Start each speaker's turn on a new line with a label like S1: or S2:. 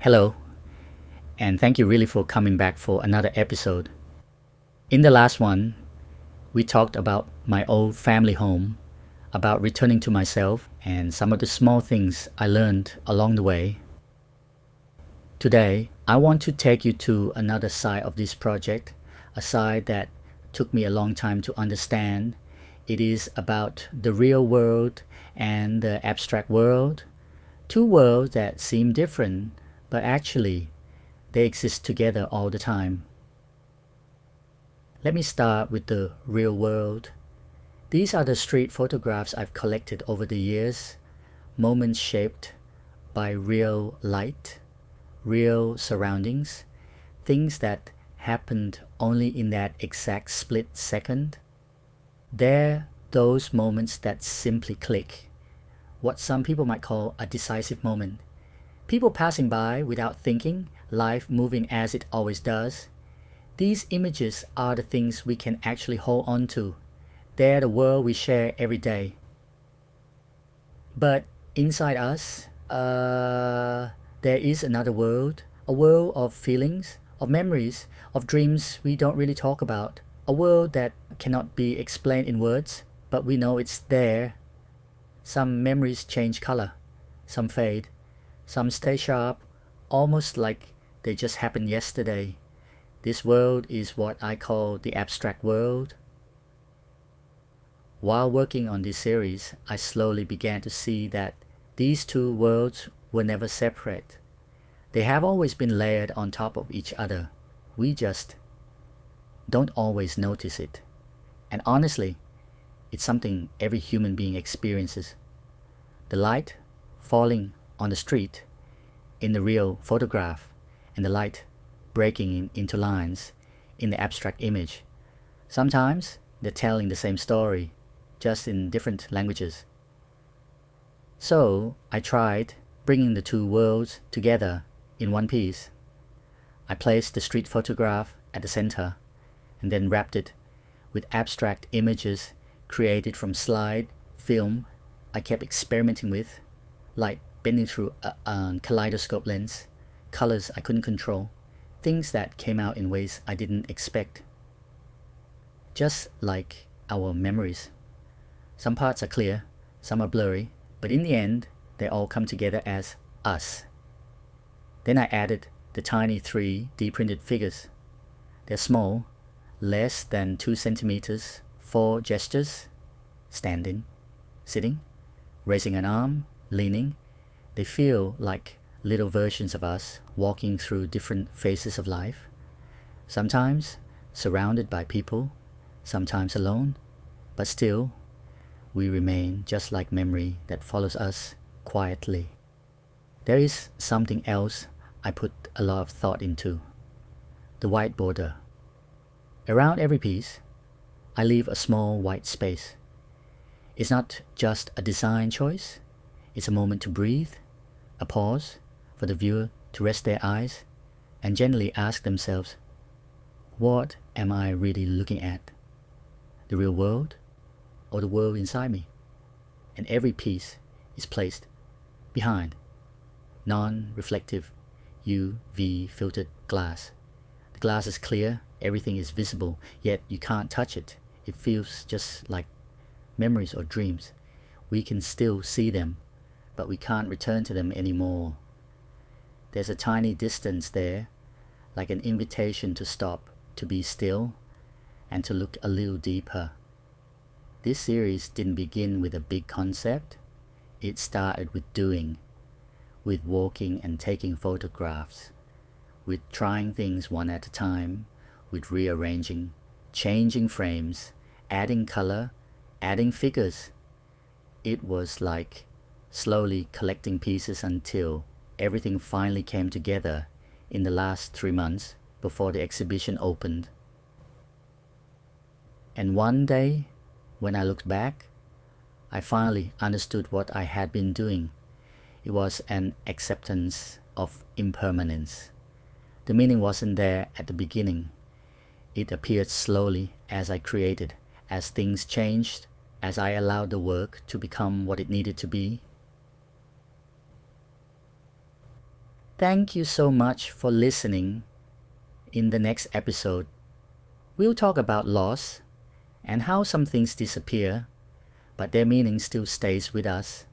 S1: Hello, and thank you really for coming back for another episode. In the last one, we talked about my old family home, about returning to myself, and some of the small things I learned along the way. Today, I want to take you to another side of this project, a side that took me a long time to understand. It is about the real world and the abstract world, two worlds that seem different, but actually, they exist together all the time. Let me start with the real world. These are the street photographs I've collected over the years, moments shaped by real light, real surroundings, things that happened only in that exact split second. They're those moments that simply click, what some people might call a decisive moment. People passing by without thinking, life moving as it always does. These images are the things we can actually hold on to. They're the world we share every day. But inside us, there is another world, a world of feelings, of memories, of dreams we don't really talk about, a world that cannot be explained in words, but we know it's there. Some memories change color, some fade, some stay sharp, almost like they just happened yesterday. This world is what I call the abstract world. While working on this series, I slowly began to see that these two worlds were never separate. They have always been layered on top of each other. We just don't always notice it. And honestly, it's something every human being experiences. The light falling on the street in the real photograph, and the light breaking into lines in the abstract image. Sometimes they're telling the same story, just in different languages. So I tried bringing the two worlds together in one piece. I placed the street photograph at the center, and then wrapped it with abstract images created from slide film I kept experimenting with, light bending through a kaleidoscope lens, colors I couldn't control, things that came out in ways I didn't expect. Just like our memories. Some parts are clear, some are blurry, but in the end, they all come together as us. Then I added the tiny 3D printed figures. They're small, less than 2 centimeters, 4 gestures, standing, sitting, raising an arm, leaning. They feel like little versions of us walking through different phases of life, sometimes surrounded by people, sometimes alone, but still, we remain just like memory that follows us quietly. There is something else I put a lot of thought into, the white border. Around every piece, I leave a small white space. It's not just a design choice, it's a moment to breathe, a pause for the viewer to rest their eyes and gently ask themselves, what am I really looking at? The real world or the world inside me? And every piece is placed behind non-reflective UV filtered glass. The glass is clear, everything is visible, yet you can't touch it. It feels just like memories or dreams. We can still see them, but we can't return to them anymore. There's a tiny distance there, like an invitation to stop, to be still, and to look a little deeper. This series didn't begin with a big concept. It started with doing, with walking and taking photographs, with trying things one at a time, with rearranging, changing frames, adding color, adding figures. It was like slowly collecting pieces until everything finally came together in the last 3 months before the exhibition opened. And one day, when I looked back, I finally understood what I had been doing. It was an acceptance of impermanence. The meaning wasn't there at the beginning. It appeared slowly as I created, as things changed, as I allowed the work to become what it needed to be. Thank you so much for listening. In the next episode, we'll talk about loss and how some things disappear, but their meaning still stays with us.